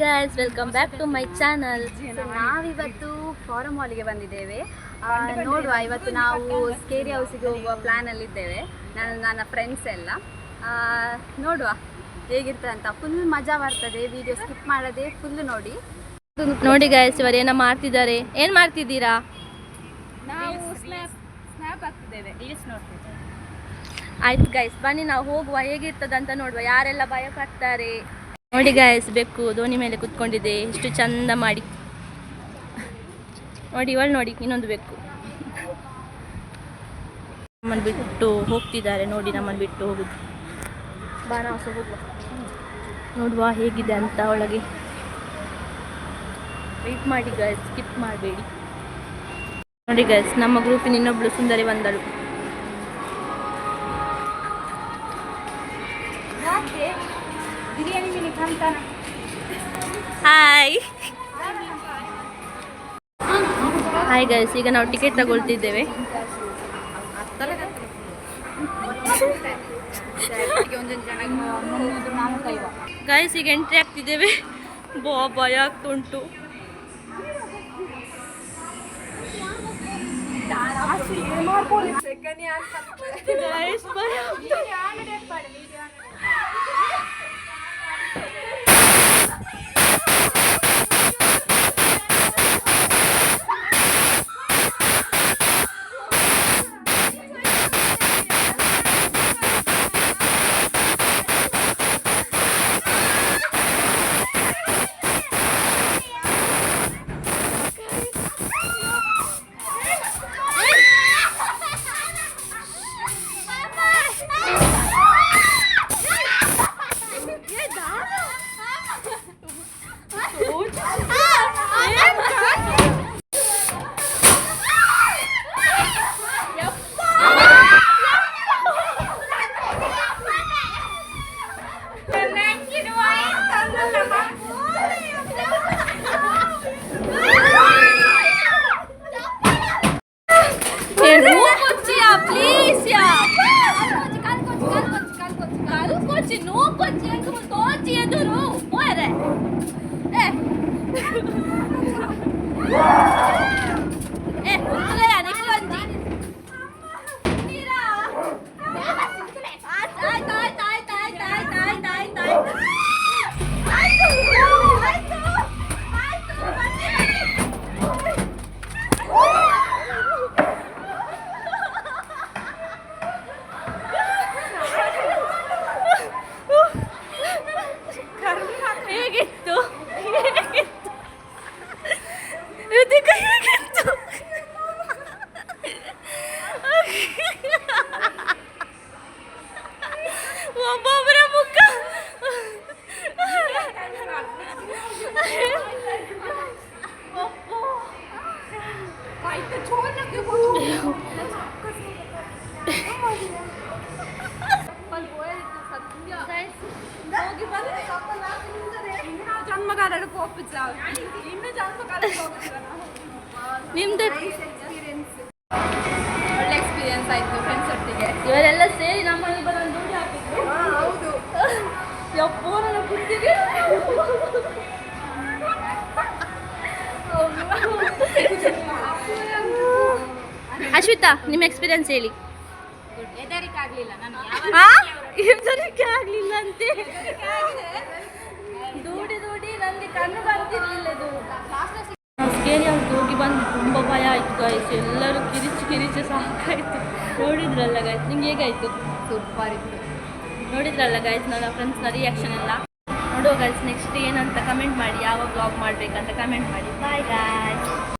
Guys, welcome back to my channel. ನಾವಿವತ್ತು farm ಹಾಲಿಗೆ ಬಂದಿದ್ದೇವೆ. ನೋಡುವ, ಇವತ್ತು ನಾವು ಸ್ಕೇರಿ ಹೌಸಿಗೆ ಹೋಗುವ ಪ್ಲ್ಯಾನಲ್ಲಿದ್ದೇವೆ. ನನ್ನ ಫ್ರೆಂಡ್ಸ್ ಎಲ್ಲ ನೋಡುವ ಹೇಗಿರ್ತದೆ ಅಂತ. ಫುಲ್ ಮಜಾ ಬರ್ತದೆ. ವಿಡಿಯೋ ಸ್ಕಿಪ್ ಮಾಡದೆ ಫುಲ್ ನೋಡಿ. ನೋಡಿ ಗೈಸ್, ಇವರು ಏನೋ ಮಾಡ್ತಿದ್ದಾರೆ. ಏನು ಮಾಡ್ತಿದ್ದೀರಾ? ನಾವು ಸ್ನ್ಯಾಪ್ ಹಾಕ್ತಿದ್ದೇವೆ, ರೀಲ್ಸ್ ನೋಡ್ತಿದ್ದೇವೆ. ಆಯ್ತು ಗೈಸ್, ಬನ್ನಿ ನಾವು ಹೋಗುವ. ಹೇಗಿರ್ತದೆ ಅಂತ ನೋಡುವ. ಯಾರೆಲ್ಲ ಭಯ ಪಡ್ತಾರೆ ನೋಡಿ ಗೈಸ್. ಬೆಕ್ಕು ದೋಣಿ ಮೇಲೆ ಕುತ್ಕೊಂಡಿದೆ, ಎಷ್ಟು ಚಂದ ಮಾಡಿ. ನೋಡಿ ಇವಳು ನೋಡಿ, ಇನ್ನೊಂದು ಬೆಕ್ಕು ನಮ್ಮನ್ನು ಬಿಟ್ಟು ಹೋಗ್ತಿದ್ದಾರೆ. ನೋಡಿ ನಮ್ಮನ್ನು ಬಿಟ್ಟು ಹೋಗುದು. ಬಾ ನಾವು ಸಹ ಹೋಗುವ, ನೋಡುವ ಹೇಗಿದೆ ಅಂತ. ಒಳಗೆ ವೆಯ್ಟ್ ಮಾಡಿ ಗೈಸ್, ಸ್ಕಿಪ್ ಮಾಡಬೇಡಿ. ನೋಡಿ ಗೈಸ್, ನಮ್ಮ ಗ್ರೂಪಿನ ಇನ್ನೊಬ್ಳು ಸುಂದರಿ ಬಂದಳು. ಹಾಯ್ ಹಾಯ್ ಗೈಸ್, ಈಗ ನಾವು ಟಿಕೆಟ್ ತಗೊಳ್ತಿದ್ದೇವೆ. ಗೈಸ್ ಈಗ ಎಂಟ್ರಿ ಆಗ್ತಿದ್ದೇವೆ. ಭಯ ಆಗ್ತುಂಟು. ಒಬ್ಬೊಬ್ಬರ ಮುಖ ನಿಮ್ದು ಒಳ್ಳೆ ಎಕ್ಸ್ಪೀರಿಯನ್ಸ್ ಆಯಿತು ಫ್ರೆಂಡ್ಸ್ ಒಟ್ಟಿಗೆ. ಇವರೆಲ್ಲ ಸೇರಿ ನಮ್ಮಲ್ಲಿ ಬಂದು ದುಡ್ಡು ಹಾಕಿದ್ರು. ಹೌದು, ಯಪ್ಪೋ ನನ್ನ ಬುದ್ಧಿಗೆ. ಅಶ್ವಿತಾ, ನಿಮ್ಮ ಎಕ್ಸ್ಪೀರಿಯನ್ಸ್ ಹೇಳಿ. ಹೆದರಿಕೆ ಆಗಲಿಲ್ಲ, ಹೆದರಿಕೆ ಆಗಲಿಲ್ಲ ಅಂತೆ. ದೂಡಿ ದೂಡಿ ನನಗೆ ಕಣ್ಣು ಬರ್ತಿರ್ಲಿಲ್ಲ. ಇದು ಸ್ಕೇರಿ ಹೌಸ್ ಹೋಗಿ ಬಂದು ತುಂಬ ಭಯ ಆಯಿತು ಗಾಯ್ಸ್. ಎಲ್ಲರೂ ಕಿರಿಚಿ ಸಾಕಾಯಿತು. ನೋಡಿದ್ರಲ್ಲ ಗಾಯ್ಸ್, ನಿಂಗೆ ಹೇಗಾಯಿತು? ಸೂಪರ್ ಇತ್ತು. ನೋಡಿದ್ರಲ್ಲ ಗಾಯ್ಸ್ ನನ್ನ ಫ್ರೆಂಡ್ಸ್ನ ರಿಯಾಕ್ಷನ್ ಎಲ್ಲ. ನೋಡುವ ಗಾಯ್ಸ್, ನೆಕ್ಸ್ಟ್ ಏನಂತ ಕಮೆಂಟ್ ಮಾಡಿ. ಯಾವ ಬ್ಲಾಗ್ ಮಾಡಬೇಕಂತ ಕಮೆಂಟ್ ಮಾಡಿ. Bye guys.